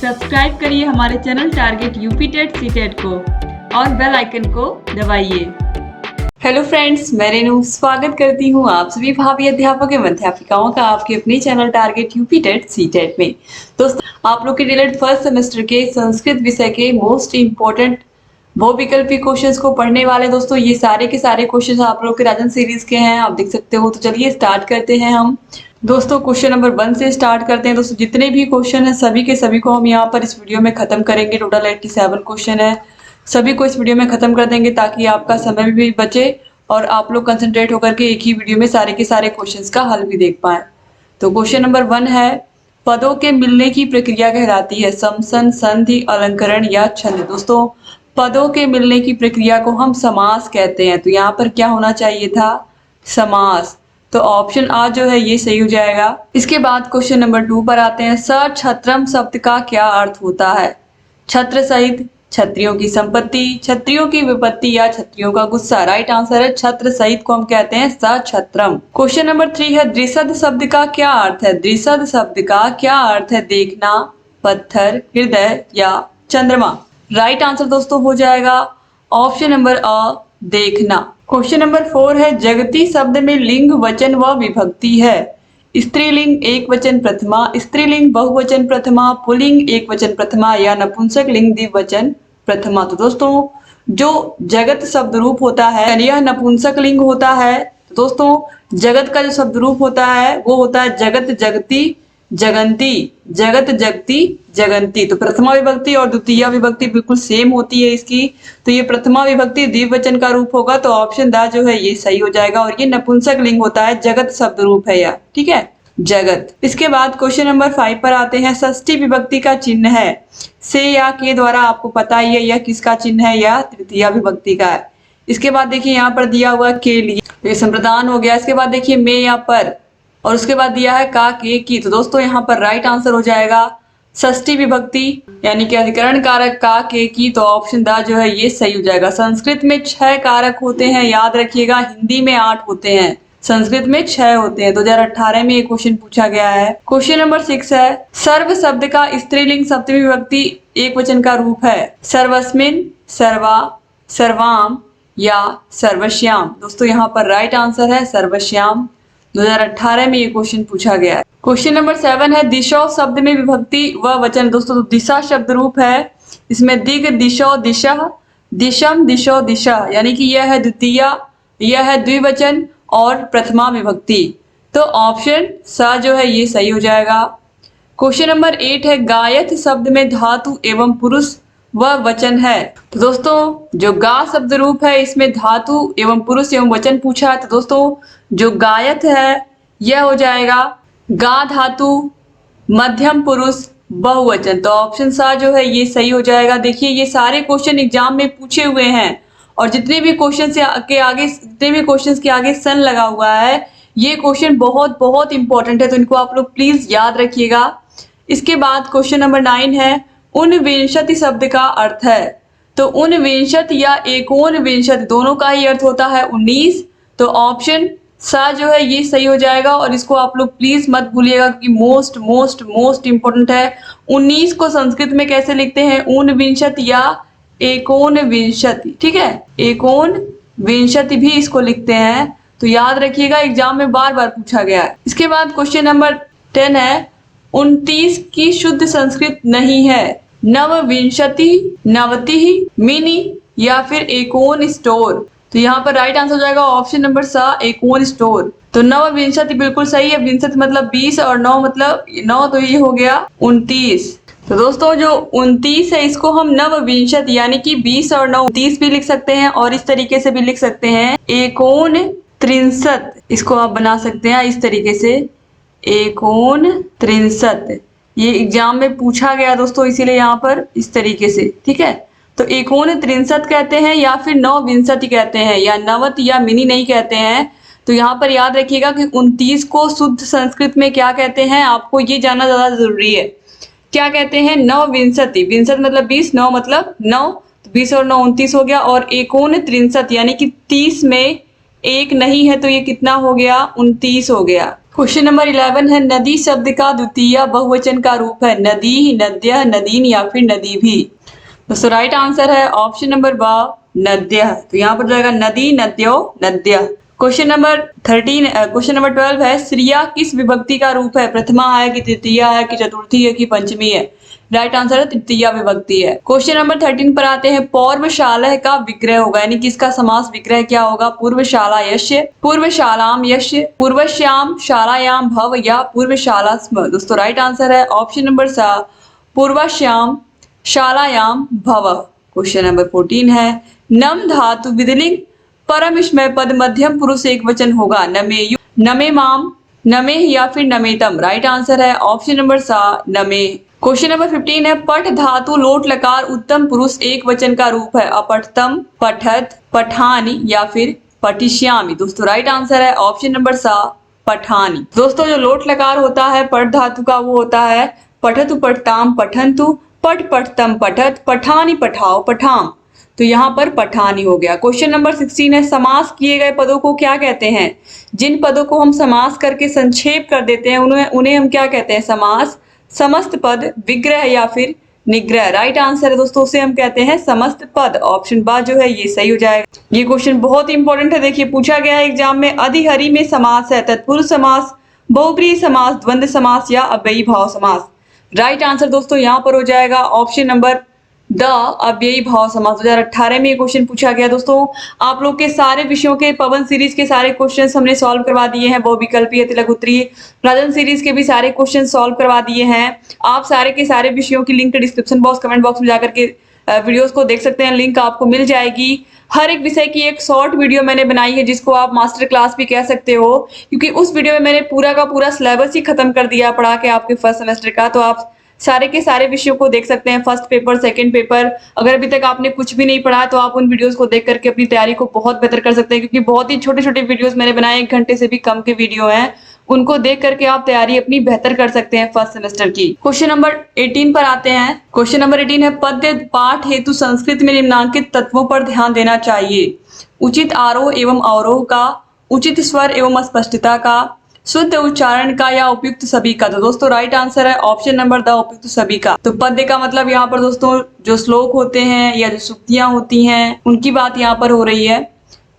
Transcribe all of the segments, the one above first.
Subscribe करिए हमारे channel target UP TET CTET को और बेल आइकन को दबाइए। हेलो फ्रेंड्स, मैं रेनू स्वागत करती हूँ आप सभी भावी अध्यापक एवं अध्यापिकाओं का आपके अपने channel target UP TET CTET में। दोस्तों, आप लोग के डिलेड फर्स्ट सेमेस्टर के संस्कृत विषय के मोस्ट इम्पोर्टेंट बहुविकल्पी क्वेश्चंस को पढ़ने वाले। दोस्तों, ये सारे के सारे क्वेश्चंस आप लोग के राजन सीरीज के हैं, आप देख सकते हो। तो चलिए स्टार्ट करते हैं हम। दोस्तों, क्वेश्चन नंबर 1 से स्टार्ट करते हैं। दोस्तों, जितने भी क्वेश्चन हैं सभी के सभी को हम यहाँ पर इस वीडियो में खत्म करेंगे। टोटल 87 क्वेश्चन है, सभी को इस वीडियो में खत्म कर देंगे ताकि आपका समय भी बचे और आप लोग कंसंट्रेट होकर के एक ही वीडियो में सारे के सारे क्वेश्चंस का हल भी देख पाए। तो क्वेश्चन नंबर 1 है, पदों के मिलने की प्रक्रिया कहलाती है समसन, संधि, अलंकरण या छंद। दोस्तों, पदों के मिलने की प्रक्रिया को हम समास कहते हैं। तो यहाँ पर क्या होना चाहिए था? समास। तो ऑप्शन आ जो है ये सही हो जाएगा। इसके बाद क्वेश्चन नंबर 2 पर आते हैं। सछत्रम शब्द का क्या अर्थ होता है? छत्र सहित, क्षत्रियों की संपत्ति, क्षत्रियों की विपत्ति या क्षत्रियों का गुस्सा। राइट आंसर है छत्र सहित को हम कहते हैं सछत्रम। क्वेश्चन नंबर 3 है, द्विशद शब्द का क्या अर्थ है? द्विशद शब्द का क्या अर्थ है? देखना, पत्थर, हृदय या चंद्रमा। राइट आंसर दोस्तों हो जाएगा ऑप्शन नंबर अ, देखना। क्वेश्चन नंबर 4 है, जगती शब्द में लिंग, वचन व विभक्ति है। स्त्रीलिंग एक वचन प्रथमा, स्त्रीलिंग बहुवचन प्रथमा, पुल्लिंग एक वचन प्रथमा या नपुंसक लिंग द्विवचन प्रथमा। तो दोस्तों, जो जगत शब्द रूप होता है यह नपुंसक लिंग होता है। तो दोस्तों, जगत का जो शब्द रूप होता है वो होता है जगत, जगती, जगंती, जगत, जगती, जगंती। तो प्रथमा विभक्ति और द्वितीय विभक्ति बिल्कुल सेम होती है इसकी। तो ये प्रथमा विभक्ति द्विवचन का रूप होगा। तो ऑप्शन द जो है ये सही हो जाएगा और ये नपुंसक लिंग होता है, जगत शब्द रूप है यह। ठीक है, जगत। इसके बाद क्वेश्चन नंबर 5 पर आते हैं। षष्ठी विभक्ति का चिन्ह है से या के द्वारा, आपको पता ही है यह किसका चिन्ह है? यह तृतीया विभक्ति का है। इसके बाद देखिए यहाँ पर दिया हुआ के लिए, तो ये संप्रदान हो गया। इसके बाद देखिए में या पर, और उसके बाद दिया है का, के, की। तो दोस्तों यहाँ पर राइट आंसर हो जाएगा षष्ठी विभक्ति यानी कि अधिकरण कारक का, के, की। तो ऑप्शन द जो है ये सही हो जाएगा। संस्कृत में 6 कारक होते हैं, याद रखिएगा। हिंदी में 8 होते हैं, संस्कृत में 6 होते हैं। 2018 में ये क्वेश्चन पूछा गया है। क्वेश्चन नंबर 6 है, सर्व शब्द का स्त्रीलिंग सप्तमी विभक्ति एक वचन का रूप है। सर्वस्मिन, सर्वा, सर्वाम या सर्वश्याम। दोस्तों यहाँ पर राइट आंसर है सर्वश्याम। 2018 में ये क्वेश्चन पूछा गया है। क्वेश्चन नंबर 7 है, दिशा शब्द में विभक्ति व वचन। दोस्तों, दिशा शब्द रूप है, इसमें दिग, दिशो, दिशा, दिशम, दिशो, दिशा, यानी कि यह है द्वितीय, यह है द्विवचन और प्रथमा विभक्ति। तो ऑप्शन स जो है ये सही हो जाएगा। क्वेश्चन नंबर 8 है, गायत शब्द में धातु एवं पुरुष व वचन है। तो दोस्तों, जो गा शब्द रूप है इसमें धातु एवं पुरुष एवं वचन पूछा है। तो दोस्तों, जो गायत है यह हो जाएगा गा धातु, मध्यम पुरुष, बहुवचन। तो ऑप्शन सा जो है ये सही हो जाएगा। देखिए, ये सारे क्वेश्चन एग्जाम में पूछे हुए हैं और जितने भी क्वेश्चन के आगे सन लगा हुआ है, ये क्वेश्चन बहुत बहुत इंपॉर्टेंट है। तो इनको आप लोग प्लीज याद रखिएगा। इसके बाद क्वेश्चन नंबर 9 है, ऊनविंशति शब्द का अर्थ है। तो ऊनविंशति या एकोनविंशति दोनों का ही अर्थ होता है 19। तो ऑप्शन सा जो है ये सही हो जाएगा और इसको आप लोग प्लीज मत भूलिएगा कि मोस्ट मोस्ट मोस्ट इंपॉर्टेंट है। 19 को संस्कृत में कैसे लिखते हैं? ऊनविंशति या एकोनविंशति। ठीक है, एकोनविंशति भी इसको लिखते हैं। तो याद रखिएगा, एग्जाम में बार बार पूछा गया है। इसके बाद क्वेश्चन नंबर 10 है, 29 की शुद्ध संस्कृत नहीं है। नवविंशति, नवति, मिनी या फिर एकोन स्टोर। तो यहाँ पर राइट आंसर हो जाएगा ऑप्शन नंबर सा, एकोन स्टोर। तो नवविंशति बिल्कुल सही है। विंशति मतलब 20 और 9 मतलब 9, तो ये हो गया 29। तो दोस्तों, जो 29 है इसको हम नवविंशति यानी कि 20 और 9 30 भी लिख सकते हैं और इस तरीके से भी लिख सकते हैं एकोन त्रिंशत। इसको आप बना सकते हैं इस तरीके से, एकोन त्रिंशत। ये एग्जाम में पूछा गया दोस्तों, इसीलिए यहाँ पर इस तरीके से। ठीक है, तो एकोन त्रिंशत कहते हैं या फिर नवविंशति कहते हैं, या नवत या मिनी नहीं कहते हैं। तो यहाँ पर याद रखिएगा कि 29 को शुद्ध संस्कृत में क्या कहते हैं, आपको ये जानना ज्यादा जरूरी है। क्या कहते हैं? नवविंशति। विंशत मतलब 20, 9 मतलब 9, तो 20 और 9 29 हो गया। और एकोन त्रिंशत यानी कि 30 में एक नहीं है, तो ये कितना हो गया? 29 हो गया। क्वेश्चन नंबर 11 है नदी शब्द का द्वितीय बहुवचन का रूप है नदी, नद्य, नदीन या फिर नदी भी। दोस्तों राइट आंसर है ऑप्शन नंबर ब नद्य। तो यहाँ पर जाएगा नदी, नद्यो, नद्य। क्वेश्चन नंबर 12 है श्रिया किस विभक्ति का रूप है? प्रथमा है कि तृतीया है कि चतुर्थी है कि पंचमी है? राइट आंसर है तृतीया विभक्ति है। क्वेश्चन नंबर 13 पर आते हैं पौर्वशाला का विग्रह होगा यानी किसका समास विग्रह क्या होगा? पूर्वशाला यस्य, पूर्वशालाम यस्य, पूर्वश्याम शालायाम भव या पूर्वशाला स्म। दोस्तों राइट आंसर है ऑप्शन नंबर सा पूर्वश्याम शालायाम भव। क्वेश्चन नंबर 14 है नम धातु विधिलिंग परम स्मय पद मध्यम पुरुष एक वचन होगा नमेयु, नमे माम, नमे या फिर नमेतम। राइट आंसर है ऑप्शन नंबर सा नमे। क्वेश्चन नंबर 15 है पठ धातु लोट लकार उत्तम पुरुष एक वचन का रूप है अपठतम, पठत, पठानी या फिर पठिष्यामि। दोस्तों राइट आंसर है ऑप्शन नंबर सा पठानी। दोस्तों जो लोट लकार होता है पठ धातु का वो होता है पठतु पठताम पठंतु, पठ पठतम पठत, पठानी पठाओ पठाम। तो यहाँ पर पठानी हो गया। क्वेश्चन नंबर 16 है समास किए गए पदों को क्या कहते हैं? जिन पदों को हम समास करके संक्षेप कर देते हैं उन्हें हम क्या कहते हैं? समास। समस्त पद, विग्रह या फिर निग्रह। राइट आंसर है दोस्तों उसे हम कहते हैं समस्त पद। ऑप्शन बा जो है ये सही हो जाएगा। ये क्वेश्चन बहुत इंपॉर्टेंट है, देखिए पूछा गया है एग्जाम में। अधिहरि में समास है तत्पुरुष समास, बहुब्रीहि समास, द्वंद्व समास या अव्ययी भाव समास। राइट आंसर दोस्तों यहाँ पर हो जाएगा ऑप्शन नंबर द अव्ययी भाव समास। 2018 में ये क्वेश्चन पूछा गया। दोस्तों आप लोग के सारे विषयों के पवन सीरीज के सारे क्वेश्चंस हमने सॉल्व करवा दिए हैं। बहुविकल्पीय, तिलक उत्तरीय, राजन सीरीज के भी सारे क्वेश्चन सॉल्व करवा दिए हैं। आप सारे के सारे विषयों की link description box, comment box में जाकर के वीडियोस को देख सकते हैं, लिंक आपको मिल जाएगी। हर एक विषय की एक शॉर्ट वीडियो मैंने बनाई है जिसको आप मास्टर क्लास भी कह सकते हो, क्योंकि उस वीडियो में मैंने पूरा का पूरा सिलेबस ही खत्म कर दिया पढ़ा के आपके फर्स्ट सेमेस्टर का। तो आप सारे के सारे विषयों को देख सकते हैं, फर्स्ट पेपर, सेकंड पेपर। अगर अभी तक आपने कुछ भी नहीं पढ़ा तो आप उन वीडियोस को देख करके अपनी तैयारी को बहुत बेहतर कर सकते हैं, क्योंकि बहुत ही छोटे छोटे वीडियोस मैंने बनाए, 1 घंटे से भी कम के वीडियो हैं। उनको देख करके आप तैयारी अपनी बेहतर कर सकते हैं फर्स्ट सेमेस्टर की। क्वेश्चन नंबर 18 पर आते हैं। क्वेश्चन नंबर 18 है पद्य पाठ हेतु संस्कृत में निम्नांकित तत्वों पर ध्यान देना चाहिए। उचित आरोह एवं अवरोह का, उचित स्वर एवं स्पष्टता का, शुद्ध उच्चारण का या उपयुक्त सभी का। तो दोस्तों राइट आंसर है ऑप्शन नंबर द उपयुक्त सभी का। तो पद्य का मतलब यहाँ पर दोस्तों जो श्लोक होते हैं या जो सूक्तियां होती हैं उनकी बात यहाँ पर हो रही है।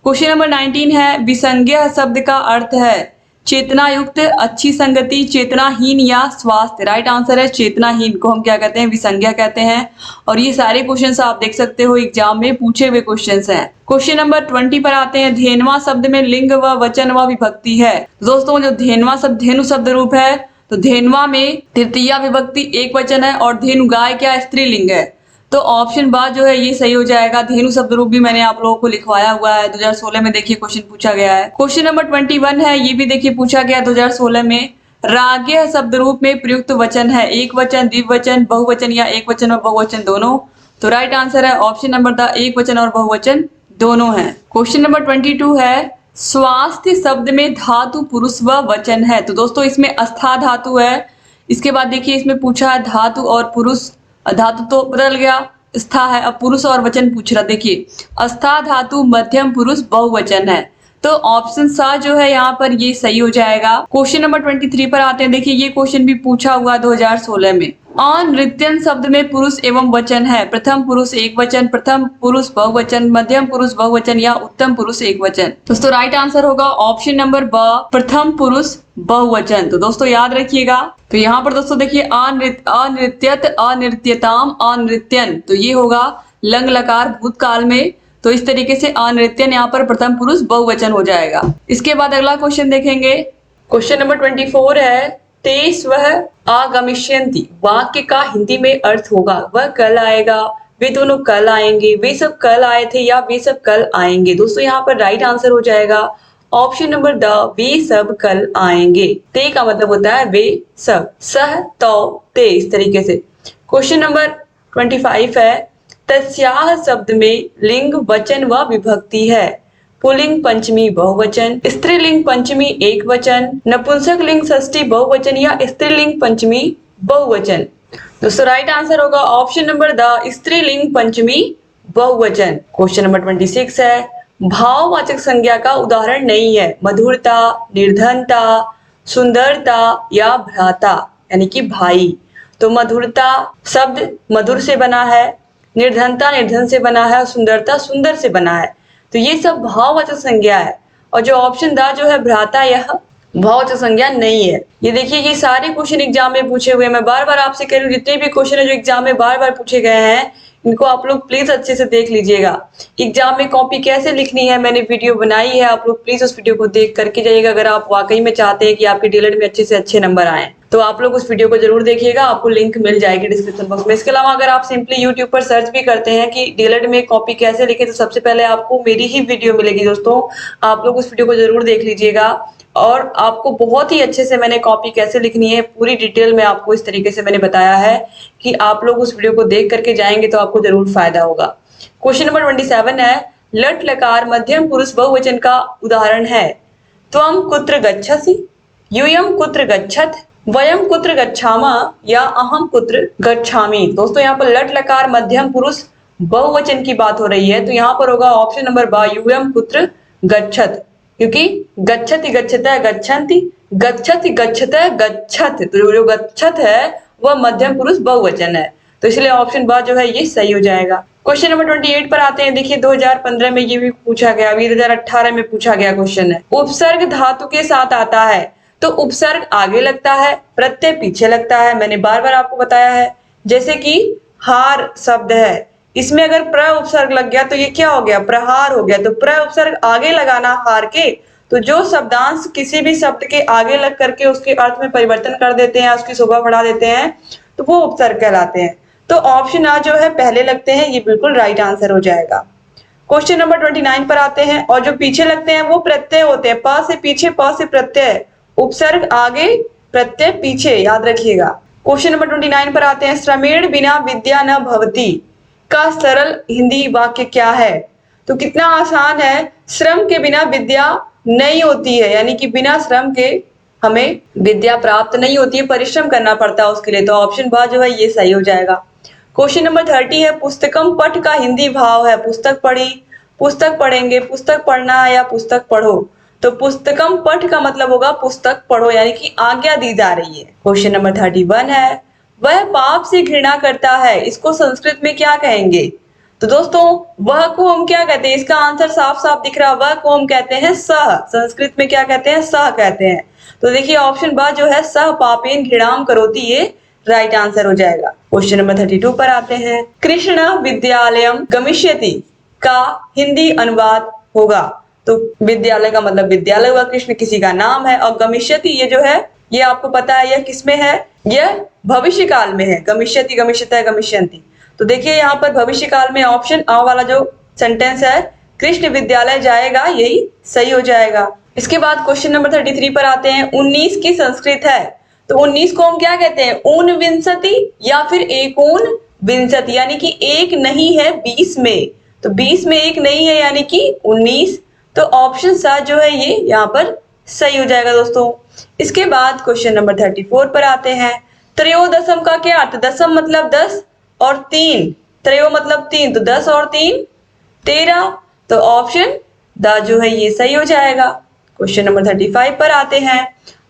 क्वेश्चन नंबर 19 है विसंज्ञा शब्द का अर्थ है चेतना युक्त, अच्छी संगति, चेतनाहीन या स्वास्थ्य। राइट आंसर है चेतनाहीन को हम क्या कहते हैं? विसंज्ञा कहते हैं। और ये सारे क्वेश्चंस आप देख सकते हो एग्जाम में पूछे हुए क्वेश्चंस हैं। क्वेश्चन नंबर 20 पर आते हैं धेनवा शब्द में लिंग व वचन व विभक्ति है। दोस्तों जो धेनवा शब्द धेनु शब्द रूप है, तो धेनवा में तृतीया विभक्ति एक वचन है और धेनु गाय क्या स्त्रीलिंग है। तो ऑप्शन बा जो है ये सही हो जाएगा। धेनु शब्द रूप भी मैंने आप लोगों को लिखवाया हुआ है, 2016 में देखिए क्वेश्चन पूछा गया है। क्वेश्चन नंबर 21 है, ये भी देखिए पूछा गया 2016 में। राग्य शब्द रूप में प्रयुक्त वचन है एक वचन, द्विवचन, बहुवचन या एक वचन और बहुवचन दोनों। तो राइट आंसर है ऑप्शन नंबर द एक वचन और बहुवचन दोनों है। क्वेश्चन नंबर 22 है स्वास्थ्य शब्द में धातु पुरुष व वचन है। तो दोस्तों इसमें अस्था धातु है। इसके बाद देखिए इसमें पूछा है धातु और पुरुष, धातु तो बदल गया, स्था है, अब पुरुष और वचन पूछ रहा। देखिए अस्था धातु मध्यम पुरुष बहुवचन है। तो ऑप्शन सा जो है यहाँ पर ये सही हो जाएगा। क्वेश्चन नंबर 23 पर आते हैं। देखिए ये क्वेश्चन भी पूछा हुआ 2016 में। अनृत्यन शब्द में पुरुष एवं वचन है प्रथम पुरुष एक वचन, प्रथम पुरुष बहुवचन, मध्यम पुरुष बहुवचन या उत्तम पुरुष एक वचन। दोस्तों राइट आंसर होगा ऑप्शन नंबर ब प्रथम पुरुष बहुवचन। तो दोस्तों याद रखिएगा। तो यहाँ पर दोस्तों देखिए अनृत्यत, अनृत्यताम, अनृत्यन, तो ये होगा लंग लकार भूतकाल में। तो इस तरीके से अनृत्यन यहाँ पर प्रथम पुरुष बहुवचन हो जाएगा। इसके बाद अगला क्वेश्चन देखेंगे। क्वेश्चन नंबर 24 है ते स्वः आगमिष्यन्ति वाक्य का हिंदी में अर्थ होगा वह कल आएगा, वे दोनों कल आएंगे, वे सब कल आए थे या वे सब कल आएंगे। दोस्तों यहाँ पर राइट आंसर हो जाएगा ऑप्शन नंबर द वे सब कल आएंगे। ते का मतलब होता है वे सब, सह तो ते, इस तरीके से। क्वेश्चन नंबर 25 है तस्याह शब्द में लिंग वचन व विभक्ति है पुल्लिंग पंचमी बहुवचन, स्त्रीलिंग पंचमी एक वचन, नपुंसक लिंग षष्ठी बहुवचन या स्त्रीलिंग पंचमी बहुवचन। दोस्तों राइट आंसर होगा ऑप्शन नंबर द स्त्रीलिंग पंचमी बहुवचन। क्वेश्चन नंबर 26 है भाववाचक संज्ञा का उदाहरण नहीं है मधुरता, निर्धनता, सुंदरता या भ्राता यानी कि भाई। तो मधुरता शब्द मधुर से बना है, निर्धनता निर्धन से बना है और सुंदरता सुंदर से बना है। तो ये सब भाववाचक संज्ञा है। और जो ऑप्शन द जो है भ्राता, यह भाववाचक संज्ञा नहीं है। ये देखिए ये सारे क्वेश्चन एग्जाम में पूछे हुए हैं। मैं बार बार आपसे कह रही हूँ जितने भी क्वेश्चन है जो एग्जाम में बार बार पूछे गए हैं इनको आप लोग प्लीज अच्छे से देख लीजिएगा। एग्जाम में कॉपी कैसे लिखनी है मैंने वीडियो बनाई है, आप लोग प्लीज उस वीडियो को देख करके जाइएगा। अगर आप वाकई में चाहते हैं कि आपके डीएलएड में अच्छे से अच्छे नंबर आए तो आप लोग उस वीडियो को जरूर देखिएगा, आपको लिंक मिल जाएगी डिस्क्रिप्शन बॉक्स में। इसके अलावा अगर आप सिंपली यूट्यूब पर सर्च भी करते हैं कि डीएलएड में कॉपी कैसे लिखे तो सबसे पहले आपको मेरी ही वीडियो मिलेगी दोस्तों, आप लोग उस वीडियो को जरूर देख लीजिएगा। और आपको बहुत ही अच्छे से मैंने कॉपी कैसे लिखनी है पूरी डिटेल में आपको इस तरीके से मैंने बताया है कि आप लोग उस वीडियो को देख करके जाएंगे तो आपको जरूर फायदा होगा। क्वेश्चन नंबर 27 है, लट लकार मध्यम पुरुष बहुवचन का उदाहरण है। त्वम कुत्र गच्छसि, यूयम कुत्र गच्छत, वयम कुत्र गच्छामः या अहम कुत्र गच्छामि। दोस्तों यहाँ पर लट लकार मध्यम पुरुष बहुवचन की बात हो रही है तो यहाँ पर होगा ऑप्शन नंबर बा, यूयम कुत्र गच्छत। क्योंकि गच्छति गच्छतः गच्छन्ति, गच्छति गच्छतः गच्छत, तो जो गच्छत है वह मध्यम पुरुष बहुवचन है, तो इसलिए ऑप्शन बा जो है ये सही हो जाएगा। क्वेश्चन नंबर 28 पर आते हैं। देखिए 2015 में ये भी पूछा गया, 2018 में पूछा गया क्वेश्चन है। उपसर्ग धातु के साथ आता है तो उपसर्ग आगे लगता है, प्रत्यय पीछे लगता है। मैंने बार बार आपको बताया है। जैसे कि हार शब्द है, इसमें अगर प्र उपसर्ग लग गया तो ये क्या हो गया, प्रहार हो गया। तो प्र उपसर्ग आगे लगाना हार के, तो जो शब्दांश किसी भी शब्द के आगे लग करके उसके अर्थ में परिवर्तन कर देते हैं, उसकी शोभा बढ़ा देते हैं, तो वो उपसर्ग कहलाते हैं। तो ऑप्शन आ जो है पहले लगते हैं, ये बिल्कुल राइट आंसर हो जाएगा। क्वेश्चन नंबर 29 पर आते हैं। और जो पीछे लगते हैं वो प्रत्यय होते हैं, प से पीछे, प से प्रत्यय, उपसर्ग आगे प्रत्यय पीछे, याद रखिएगा। क्वेश्चन नंबर 29 पर आते हैं। श्रमेण बिना विद्या न भवति का सरल हिंदी वाक्य क्या है। तो कितना आसान है, श्रम के बिना विद्या नहीं होती है, यानी कि बिना श्रम के हमें विद्या प्राप्त नहीं होती है, परिश्रम करना पड़ता है उसके लिए। तो ऑप्शन बा जो है ये सही हो जाएगा। क्वेश्चन नंबर 30 है, पुस्तकम पठ का हिंदी भाव है। पुस्तक पढ़ी, पुस्तक पढ़ेंगे, पुस्तक पढ़ना या पुस्तक पढ़ो। तो पुस्तकम पठ का मतलब होगा पुस्तक पढ़ो, यानी कि आज्ञा दी जा रही है। क्वेश्चन नंबर 31 है, वह पाप से घृणा करता है, इसको संस्कृत में क्या कहेंगे। तो दोस्तों वह को हम क्या कहते हैं, इसका आंसर साफ साफ दिख रहा है, वह को हम कहते हैं सह। संस्कृत में क्या कहते हैं, सह कहते हैं। तो देखिए ऑप्शन बा जो है सह पापेन घृणाम करोति, ये राइट आंसर हो जाएगा। क्वेश्चन नंबर 32 पर आते हैं। कृष्ण विद्यालयम गमिष्यति का हिंदी अनुवाद होगा। तो विद्यालय का मतलब विद्यालय हुआ, कृष्ण किसी का नाम है, और गमिष्यति ये जो है ये आपको पता है यह किसमें है, यह भविष्य काल में है। गमिष्यति, गमिष्यतः, गमिष्यन्ति। तो देखिए यहाँ पर भविष्य काल में ऑप्शन आ वाला जो सेंटेंस है, कृष्ण विद्यालय जाएगा, यही सही हो जाएगा। इसके बाद क्वेश्चन नंबर 33 पर आते हैं। 19 की संस्कृत है, तो 19 को हम क्या कहते हैं, ऊनविंशति या फिर एकोन विंशति, यानी कि एक नहीं है 20 में, तो 20 में एक नहीं है यानी कि 19। तो ऑप्शन सा जो है ये यहाँ पर सही हो जाएगा दोस्तों। इसके बाद क्वेश्चन नंबर 34 पर आते हैं। त्रयोदशम का क्या अर्थ, दशम मतलब 10 और 3, त्रयो मतलब 3, तो 10 और 3 13, तो ऑप्शन द जो है ये सही हो जाएगा। क्वेश्चन नंबर 35 पर आते हैं।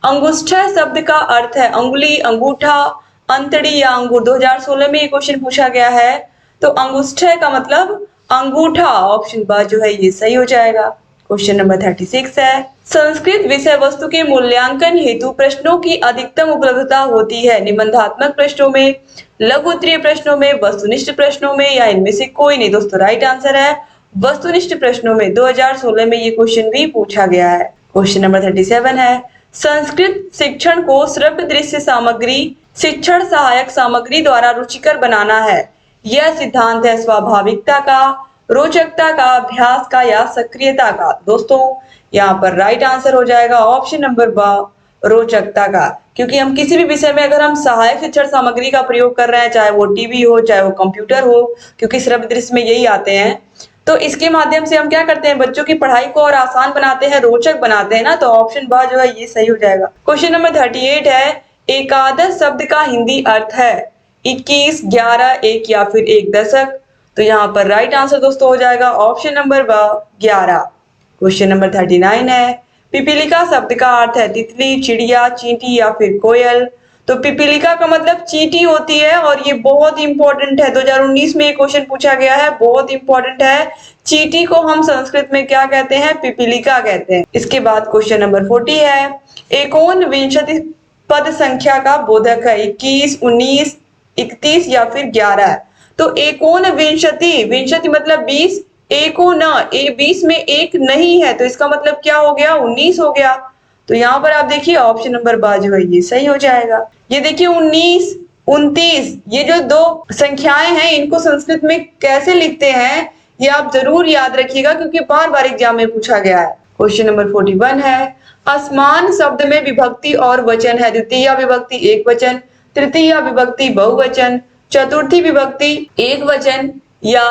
अंगुष्ठा शब्द का अर्थ है अंगुली, अंगूठा, अंतड़ी या अंगूर। 2016 में ये क्वेश्चन पूछा गया है, तो अंगुष्ठा का मतलब अंगूठा, ऑप्शन बा जो है ये सही हो जाएगा। क्वेश्चन नंबर 36 है। संस्कृत विषय वस्तु के मूल्यांकन हेतु प्रश्नों की अधिकतम उपलब्धता होती है निबंधात्मक प्रश्नों में, लघु उत्तरीय प्रश्नों में, वस्तुनिष्ठ प्रश्नों में, या इनमें से कोई नहीं। दोस्तों राइट आंसर है वस्तुनिष्ठ प्रश्नों में। 2016 में ये क्वेश्चन भी पूछा गया है। क्वेश्चन नंबर 37 है। संस्कृत शिक्षण को श्रव्य दृश्य सामग्री, शिक्षण सहायक सामग्री द्वारा रुचिकर बनाना है। यह सिद्धांत है स्वाभाविकता का, रोचकता का, अभ्यास का या सक्रियता का। दोस्तों यहाँ पर राइट आंसर हो जाएगा ऑप्शन नंबर बा, रोचकता का। क्योंकि हम किसी भी विषय में अगर हम सहायक शिक्षण सामग्री का प्रयोग कर रहे हैं, चाहे वो टीवी हो, चाहे वो कंप्यूटर हो, क्योंकि श्रव्य दृश्य में यही आते हैं, तो इसके माध्यम से हम क्या करते हैं, बच्चों की पढ़ाई को और आसान बनाते हैं, रोचक बनाते हैं ना। तो ऑप्शन बा जो है ये सही हो जाएगा। क्वेश्चन नंबर 38 है। एकादश शब्द का हिंदी अर्थ है 21, 11, 1 या फिर एक दशक। तो यहाँ पर राइट आंसर दोस्तों हो जाएगा ऑप्शन नंबर 11। क्वेश्चन नंबर 39 है। पिपीलिका शब्द का अर्थ है तितली, चिड़िया, चींटी या फिर कोयल। तो पिपीलिका का मतलब चींटी होती है और ये बहुत इंपॉर्टेंट है, 2019 में ये क्वेश्चन पूछा गया है, बहुत इंपॉर्टेंट है। चींटी को हम संस्कृत में क्या कहते हैं? पिपीलिका कहते हैं। इसके बाद क्वेश्चन नंबर 40 है, एकोन विंशति पद संख्या का बोधक है 21, 19, 31 या फिर 11। तो एकोन विंशति, विंशति मतलब 20, एको न, 20 में एक नहीं है तो इसका मतलब क्या हो गया? 19 हो गया। तो यहाँ पर आप देखिए ऑप्शन नंबर बा जो है ये सही हो जाएगा। ये देखिए 19, 29 ये जो दो संख्याएं हैं इनको संस्कृत में कैसे लिखते हैं ये आप जरूर याद रखिएगा क्योंकि बार बार एग्जाम में पूछा गया है। क्वेश्चन नंबर 41 है, असमान शब्द में विभक्ति और वचन है द्वितीय विभक्ति एक वचन, तृतीय विभक्ति बहुवचन, चतुर्थी विभक्ति एक वचन या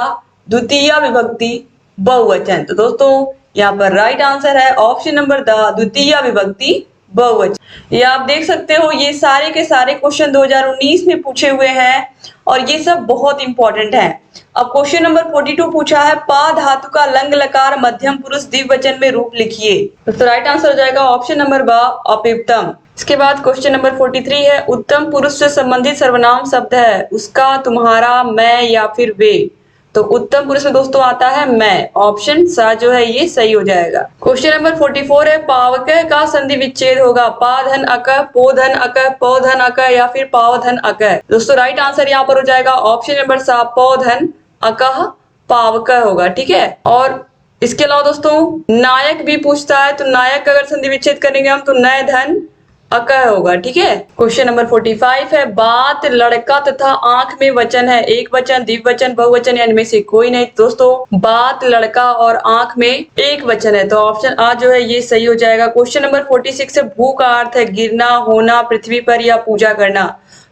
द्वितीय विभक्ति बहुवचन। तो दोस्तों यहाँ पर राइट आंसर है ऑप्शन नंबर द द्वितीय विभक्ति बहुवचन। ये आप देख सकते हो ये सारे के सारे क्वेश्चन 2019 में पूछे हुए हैं और ये सब बहुत इंपॉर्टेंट है। अब क्वेश्चन नंबर 42 पूछा है, पा धातु का लंग लकार मध्यम पुरुष द्विवचन में रूप लिखिए। तो राइट आंसर हो जाएगा ऑप्शन नंबर बा अप्युत्तम। इसके बाद क्वेश्चन नंबर 43 है, उत्तम पुरुष से संबंधित सर्वनाम शब्द है उसका, तुम्हारा, मैं या फिर वे। तो उत्तम पुरुष में दोस्तों आता है मैं, ऑप्शन सा जो है ये सही हो जाएगा। क्वेश्चन नंबर 44 है, पावक का संधि विच्छेद होगा पा धन अक, पो धन अक, पौ धन अक या फिर पाव धन अक। दोस्तों राइट आंसर यहाँ पर हो जाएगा ऑप्शन नंबर सा पौ धन अकह पावक होगा, ठीक है। और इसके अलावा दोस्तों नायक भी पूछता है तो नायक अगर संधि विच्छेद करेंगे हम तो नय धन अकह होगा, ठीक है। क्वेश्चन नंबर 45 है, बात, लड़का तथा आंख में वचन है एक वचन, द्विवचन, बहुवचन या इनमें से कोई नहीं। दोस्तों बात, लड़का और आंख में एक वचन है तो ऑप्शन आ जो है ये सही हो जाएगा। क्वेश्चन नंबर 46 है, भू का अर्थ है गिरना, होना, पृथ्वी पर या पूजा करना।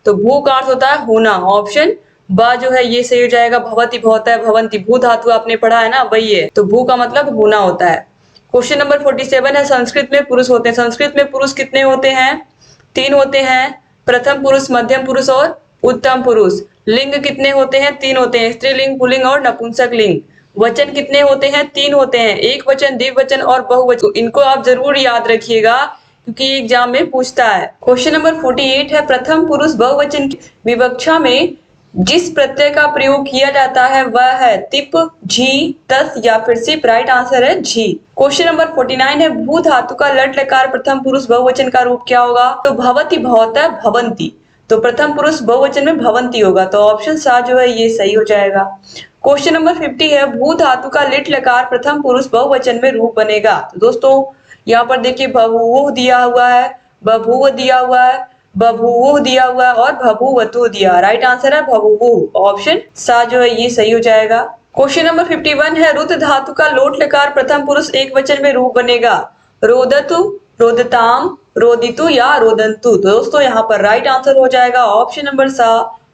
तो भू का अर्थ होता है होना, ऑप्शन बा जो है ये सही हो जाएगा। भवति, भवता, भवंती, भू धातु आपने पढ़ा है ना, वही है। तो भू का मतलब होना होता है। क्वेश्चन नंबर 47 है, संस्कृत में पुरुष होते हैं। संस्कृत में पुरुष कितने होते हैं? 3 होते हैं, प्रथम पुरुष, मध्यम पुरुष और उत्तम पुरुष। लिंग कितने होते हैं? 3 होते हैं, स्त्रीलिंग, पुल्लिंग और नपुंसक लिंग। वचन कितने होते हैं? 3 होते हैं, एक वचन, द्विवचन और बहुवचन। इनको आप जरूर याद रखिएगा क्योंकि एग्जाम में पूछता है। क्वेश्चन नंबर 48 है, प्रथम पुरुष बहुवचन की विवक्षा में जिस प्रत्यय का प्रयोग किया जाता है वह है तिप, झी, तस या फिर सिप। राइट आंसर है झी। क्वेश्चन नंबर 49 है, भू धातु का लट लकार प्रथम पुरुष बहुवचन का रूप क्या होगा? तो भवति, भवता, भवंती। तो प्रथम पुरुष बहुवचन में भवंती होगा तो ऑप्शन सा जो है ये सही हो जाएगा। क्वेश्चन नंबर 50 है, भू धातु का लिट लकार प्रथम पुरुष बहुवचन में रूप बनेगा। तो दोस्तों यहाँ पर देखिए बभूवुः दिया हुआ है, बभूव दिया हुआ है, बभूवुः दिया हुआ है और भभूवतु दिया। राइट आंसर है भभूवुः, ऑप्शन सा जो है ये सही हो जाएगा। क्वेश्चन नंबर 51 है, रुत धातु का लोट लकार प्रथम पुरुष एक वचन में रूप बनेगा रोदतु, रोदताम, रोदितु या रोदंतु। दोस्तों यहाँ पर राइट आंसर हो जाएगा ऑप्शन नंबर सा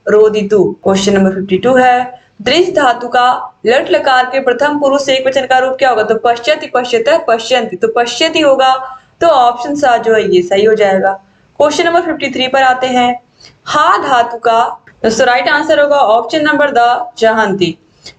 रोदितु। क्वेश्चन नंबर 52 है, दृश्य धातु का लट लकार के प्रथम पुरुष एक वचन का रूप क्या होगा? तो पश्यति, पश्यत, पश्यन्ति। तो पश्यति होगा तो ऑप्शन सा जो है ये सही हो जाएगा। क्वेश्चन नंबर 53 पर आते हैं, हा धातु का दोस्तों राइट आंसर होगा ऑप्शन नंबर द जहांती।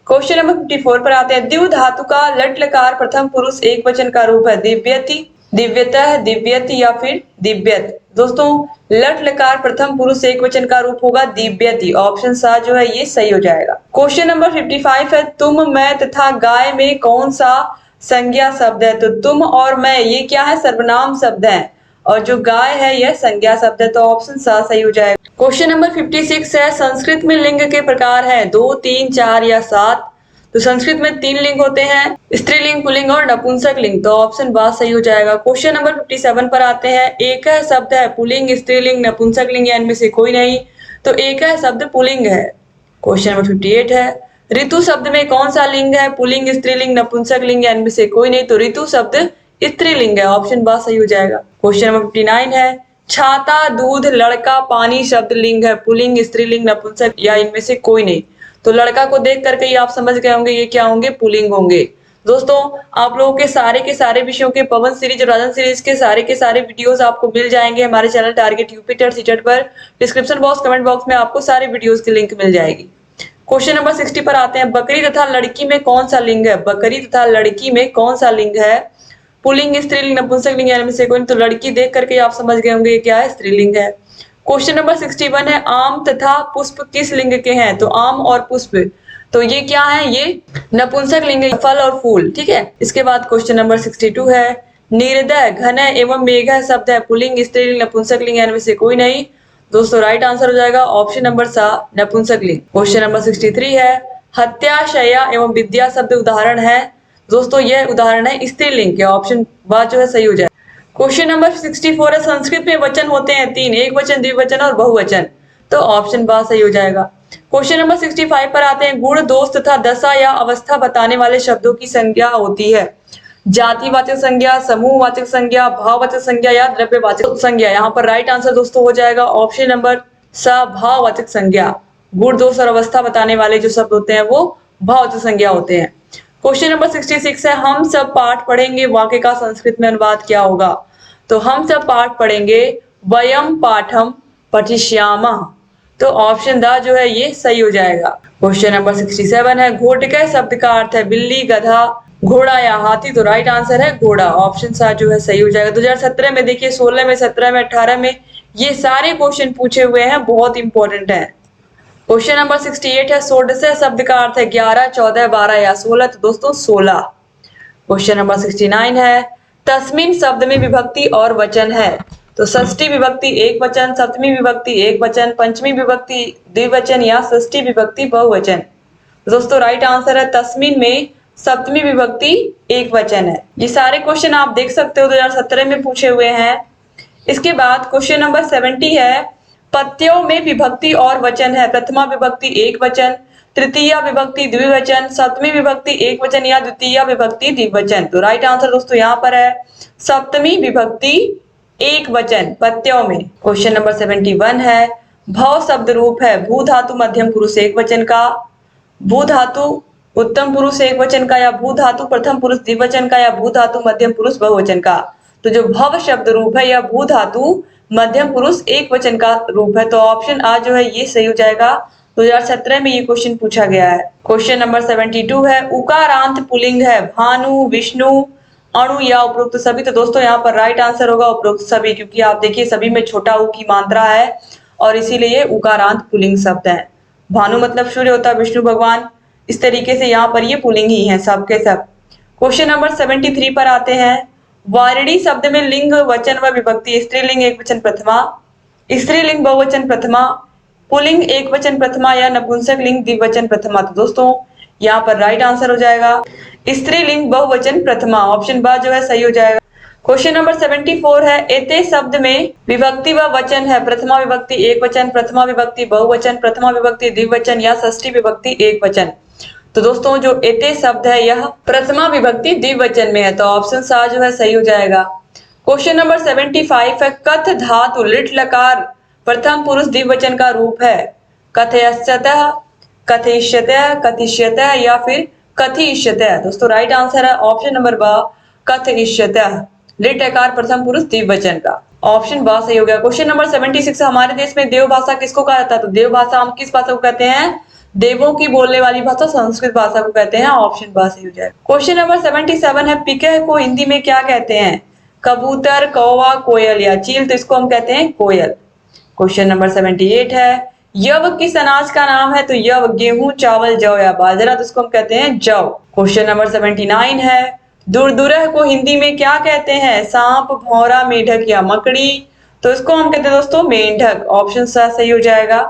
क्वेश्चन नंबर 54 पर आते हैं, दिव धातु का लट लकार प्रथम पुरुष एक वचन का रूप है दिव्यति, दिव्यतः, दिव्यति या फिर दिव्यत। दोस्तों लट लकार प्रथम पुरुष एक वचन का रूप होगा दिव्यति, ऑप्शन सा जो है ये सही हो जाएगा। क्वेश्चन नंबर 55 है, तुम, मैं तथा गाय में कौन सा संज्ञा शब्द है? तो तुम और मैं ये क्या है? सर्वनाम शब्द है और जो गाय है यह संज्ञा शब्द है तो ऑप्शन सा सही हो जाएगा। क्वेश्चन नंबर 56 है, संस्कृत में लिंग के प्रकार है 2, 3, 4 या 7। तो संस्कृत में 3 लिंग होते हैं, स्त्रीलिंग, पुल्लिंग और नपुंसक लिंग। तो ऑप्शन बा सही हो जाएगा। क्वेश्चन नंबर 57 पर आते हैं, एक शब्द है पुल्लिंग, स्त्रीलिंग, नपुंसक लिंग या इनमें से कोई नहीं। तो एक शब्द पुल्लिंग है। क्वेश्चन नंबर 58 है, ऋतु शब्द में कौन सा लिंग है? पुल्लिंग, स्त्रीलिंग, नपुंसक लिंग या इनमें से कोई नहीं। तो ऋतु शब्द स्त्रीलिंग है, ऑप्शन बा सही हो जाएगा। क्वेश्चन नंबर 59 है, छाता, दूध, लड़का, पानी शब्द लिंग है, पुल्लिंग, स्त्रीलिंग, नपुंसक या इनमें से कोई नहीं। तो लड़का को देख करके ही आप समझ गए होंगे ये क्या होंगे? पुल्लिंग होंगे। दोस्तों आप लोगों के सारे विषयों के पवन सीरीज और राजन सीरीज के सारे वीडियोस आपको मिल जाएंगे हमारे channel target UP TET CTET पर। डिस्क्रिप्शन बॉक्स, कमेंट बॉक्स में आपको सारे वीडियोस की लिंक मिल जाएगी। क्वेश्चन नंबर 60 पर आते हैं, बकरी तथा लड़की में कौन सा लिंग है? बकरी तथा लड़की में कौन सा लिंग है? पुल्लिंग, स्त्रीलिंग, नपुंसकलिंग यानी से कोई, तो लड़की देख करके आप समझ गए होंगे क्या है, स्त्रीलिंग है। क्वेश्चन नंबर 61 है आम तथा पुष्प किस लिंग के हैं? तो आम और पुष्प, तो ये क्या है, ये नपुंसक लिंग, फल और फूल, ठीक है। इसके बाद क्वेश्चन नंबर 62 है निर्दय, घन एवं मेघ शब्द है पुल्लिंग, स्त्रीलिंग, नपुंसक लिंग यानी से कोई नहीं। दोस्तों राइट आंसर हो जाएगा ऑप्शन नंबर सा, नपुंसक लिंग। क्वेश्चन नंबर 63 है हत्या, शया एवं विद्या शब्द उदाहरण है। दोस्तों यह उदाहरण है स्त्रीलिंग के, ऑप्शन बा जो है सही हो जाए। क्वेश्चन नंबर 64 है संस्कृत में वचन होते हैं 3, एक वचन, द्विवचन और बहुवचन, तो ऑप्शन बा सही हो जाएगा। क्वेश्चन नंबर 65 पर आते हैं गुण, दोष तथा दशा या अवस्था बताने वाले शब्दों की संज्ञा होती है जातिवाचक संज्ञा, समूहवाचक संज्ञा, भाववाचक संज्ञा या द्रव्यवाचक संज्ञा। यहाँ पर राइट आंसर दोस्तों हो जाएगा ऑप्शन नंबर सा, भाववाचक संज्ञा। गुण, दोष और अवस्था बताने वाले जो शब्द होते हैं वो भाववाचक संज्ञा होते हैं। क्वेश्चन नंबर 66 है हम सब पाठ पढ़ेंगे वाक्य का संस्कृत में अनुवाद क्या होगा? तो हम सब पाठ पढ़ेंगे वयम पाठम पठिष्यामः, तो ऑप्शन दा जो है ये सही हो जाएगा। क्वेश्चन नंबर 67 है घोटके शब्द का अर्थ है बिल्ली, गधा, घोड़ा या हाथी, तो राइट आंसर है घोड़ा, ऑप्शन सा जो है सही हो जाएगा। 2017 में देखिए 16 में, 17 में, 18 में ये सारे क्वेश्चन पूछे हुए हैं, बहुत इंपॉर्टेंट है। क्वेश्चन नंबर 68 है षोडश शब्द का अर्थ है 11, 14, 12 या 16, तो दोस्तों 16। क्वेश्चन नंबर 69 है तस्मिन शब्द में विभक्ति और वचन है, तो षष्ठी विभक्ति एक वचन, सप्तमी विभक्ति एक वचन, पंचमी विभक्ति द्विवचन या षष्ठी विभक्ति बहुवचन। दोस्तों राइट आंसर है तस्मिन में सप्तमी विभक्ति एक वचन है। ये सारे क्वेश्चन आप देख सकते हो 2017 में पूछे हुए हैं। इसके बाद क्वेश्चन नंबर 70 है पत्यों में विभक्ति और वचन है, प्रथमा विभक्ति एक वचन, तृतीय विभक्ति द्विवचन, सप्तमी विभक्ति एक वचन या द्वितीय विभक्ति द्विवचन, तो राइट आंसर दोस्तों यहाँ पर है सप्तमी विभक्ति एक वचन पत्यों में। क्वेश्चन नंबर 71 है भव शब्द रूप है भू धातु मध्यम पुरुष एक वचन का, भू धातु उत्तम पुरुष एक वचन का, या भू धातु प्रथम पुरुष द्विवचन का, या भू धातु मध्यम पुरुष बहुवचन का। तो जो भव शब्द रूप है या भू धातु मध्यम पुरुष एक वचन का रूप है, तो ऑप्शन आ जो है ये सही हो जाएगा। 2017 में ये क्वेश्चन पूछा गया है। क्वेश्चन नंबर 72 है उकारांत पुल्लिंग है भानु, विष्णु, अणु या उपरोक्त सभी, तो दोस्तों यहाँ पर राइट आंसर होगा उपरोक्त सभी, क्योंकि आप देखिए सभी में छोटा ऊ की मात्रा है और इसीलिए उकारांत पुल्लिंग शब्द है। भानु मतलब सूर्य होता है, विष्णु भगवान, इस तरीके से यहाँ पर ये पुल्लिंग ही है सब के सब। क्वेश्चन नंबर 73 पर आते हैं वारिणी शब्द में लिंग, वचन व विभक्ति स्त्रीलिंग एक वचन प्रथमा, स्त्रीलिंग बहुवचन प्रथमा, पुल्लिंग एक वचन प्रथमा या नपुंसक लिंग द्विवचन प्रथमा, तो दोस्तों यहाँ पर राइट आंसर हो जाएगा स्त्रीलिंग बहुवचन प्रथमा, ऑप्शन बा जो है सही हो जाएगा। क्वेश्चन नंबर 74 है एते शब्द में विभक्ति व वचन है प्रथमा विभक्ति एक वचन, प्रथमा विभक्ति बहुवचन, प्रथमा विभक्ति द्विवचन या षष्ठी विभक्ति एक वचन, तो दोस्तों जो एते शब्द है यह प्रथमा विभक्ति द्विवचन में है, तो ऑप्शन सा जो है सही हो जाएगा। क्वेश्चन नंबर 75 है कथ धातु लिट लकार प्रथम पुरुष द्विवचन का रूप है कथयश्चतः, कथयिष्यतः, कथिष्यतः या फिर कथिष्यतः, दोस्तों राइट आंसर है ऑप्शन नंबर बा कथयिष्यतः, लिट लकार प्रथम पुरुष द्विवचन का, ऑप्शन बा सही हो गया। क्वेश्चन नंबर 76 हमारे देश में देव भाषा किसको कहा जाता है? तो देव भाषा हम किस भाषा को कहते हैं? देवों की बोलने वाली भाषा संस्कृत भाषा को कहते हैं, ऑप्शन बा सही हो जाएगा। क्वेश्चन नंबर 77 है पिकह को हिंदी में क्या कहते हैं? कबूतर, कौवा, कोयल या चील, तो इसको हम कहते हैं कोयल। क्वेश्चन नंबर 78 है यव किस अनाज का नाम है? तो यव गेहूं, चावल, जौ या बाजरा, तो इसको हम कहते हैं जौ। क्वेश्चन नंबर 79 है दूरदूरह को हिंदी में क्या कहते हैं? सांप, भौरा, मेढक या मकड़ी, तो इसको हम कहते हैं दोस्तों मेंढक, ऑप्शन सा सही हो जाएगा।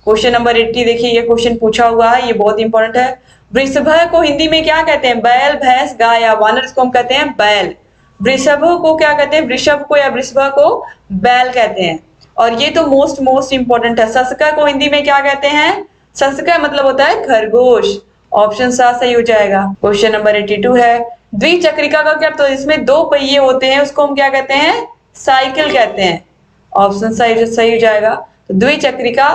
क्वेश्चन नंबर 80 देखिए ये क्वेश्चन पूछा हुआ है, ये बहुत इंपॉर्टेंट है। वृषभ को हिंदी में क्या कहते हैं? बैल, भैंस, गाय या वानर, इसको हम कहते हैं बैल। वृषभ को क्या कहते हैं? वृषभ को या वृषभ को बैल कहते हैं। और ये तो मोस्ट इंपॉर्टेंट है, सस्का को हिंदी में क्या कहते हैं? सस्का मतलब होता है खरगोश, ऑप्शन सा सही हो जाएगा। क्वेश्चन नंबर 82 है द्विचक्रिका का क्या? तो इसमें दो पहिए होते हैं, उसको हम क्या कहते हैं? साइकिल कहते हैं, ऑप्शन सही हो जाएगा। तो द्विचक्रिका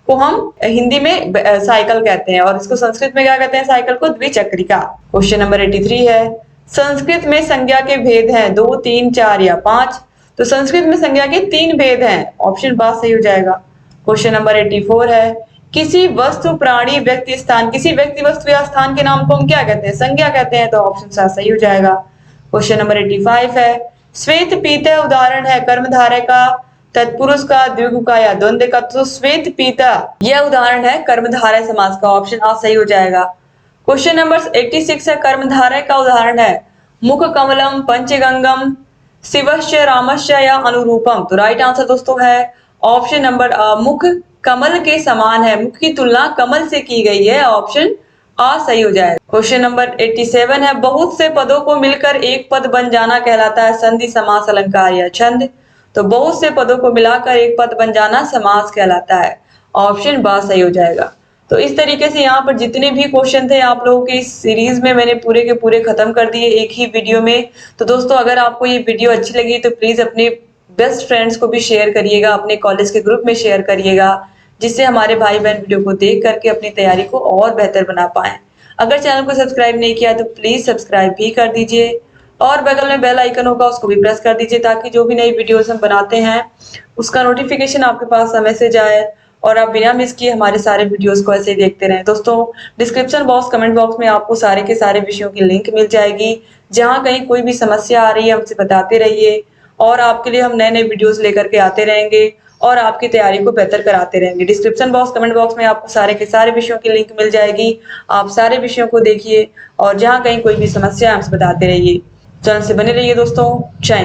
को हम हिंदी में साइकिल कहते हैं और इसको संस्कृत में क्या कहते हैं? साइकिल को द्विचक्रिका। क्वेश्चन नंबर 83 है संस्कृत में संज्ञा के भेद हैं 2, 3, 4 या 5, तो संस्कृत में संज्ञा के 3 भेद हैं, ऑप्शन बा सही हो जाएगा। क्वेश्चन नंबर 84 है किसी वस्तु, प्राणी, व्यक्ति, स्थान, किसी व्यक्ति, वस्तु या स्थान के नाम को हम क्या कहते हैं? संज्ञा कहते हैं, तो ऑप्शन सा सही हो जाएगा। क्वेश्चन नंबर 85 है, श्वेत पीता उदाहरण है कर्मधारय का, तत्पुरुष का, द्विगु का या द्वंद्व का। तो श्वेत पीता यह उदाहरण है कर्मधारय समास का, ऑप्शन आ सही हो जाएगा। क्वेश्चन नंबर 86 है, कर्मधारय का उदाहरण है मुख कमलम, पंचगंगम, शिवस्य, रामस्य या अनुरूपम। तो राइट आंसर दोस्तों है ऑप्शन नंबर मुख कमल के समान है, मुख की तुलना कमल से की गई है, ऑप्शन आ सही हो जाएगा। क्वेश्चन नंबर 87 है, बहुत से पदों को मिलकर एक पद बन जाना कहलाता है संधि, समास, अलंकार या छंद। तो बहुत से पदों को मिलाकर एक पद बन जाना समास कहलाता है, ऑप्शन बा सही हो जाएगा। तो इस तरीके से यहाँ पर जितने भी क्वेश्चन थे आप लोगों के इस सीरीज में मैंने पूरे के पूरे खत्म कर दिए एक ही वीडियो में। तो दोस्तों अगर आपको ये वीडियो अच्छी लगी तो प्लीज अपने बेस्ट फ्रेंड्स को भी शेयर करिएगा, अपने कॉलेज के ग्रुप में शेयर करिएगा, जिससे हमारे भाई बहन वीडियो को देख करके अपनी तैयारी को और बेहतर बना पाए। अगर चैनल को सब्सक्राइब नहीं किया तो प्लीज सब्सक्राइब भी कर दीजिए और बगल में बेल आइकन होगा उसको भी प्रेस कर दीजिए, ताकि जो भी नई वीडियोस हम बनाते हैं उसका नोटिफिकेशन आपके पास समय से जाए और आप बिना मिस किए हमारे सारे वीडियोस को ऐसे ही देखते रहें। दोस्तों डिस्क्रिप्शन बॉक्स, कमेंट बॉक्स में आपको सारे के सारे विषयों की लिंक मिल जाएगी। जहां कहीं कोई भी समस्या आ रही है हमसे बताते रहिए और आपके लिए हम नए नए वीडियोस लेकर के आते रहेंगे और आपकी तैयारी को बेहतर कराते रहेंगे। डिस्क्रिप्शन बॉक्स, कमेंट बॉक्स में आपको सारे के सारे विषयों की लिंक मिल जाएगी। आप सारे विषयों को देखिए और जहां कहीं कोई भी समस्या है हमसे बताते रहिए। चैनल से बने रहिए दोस्तों। जय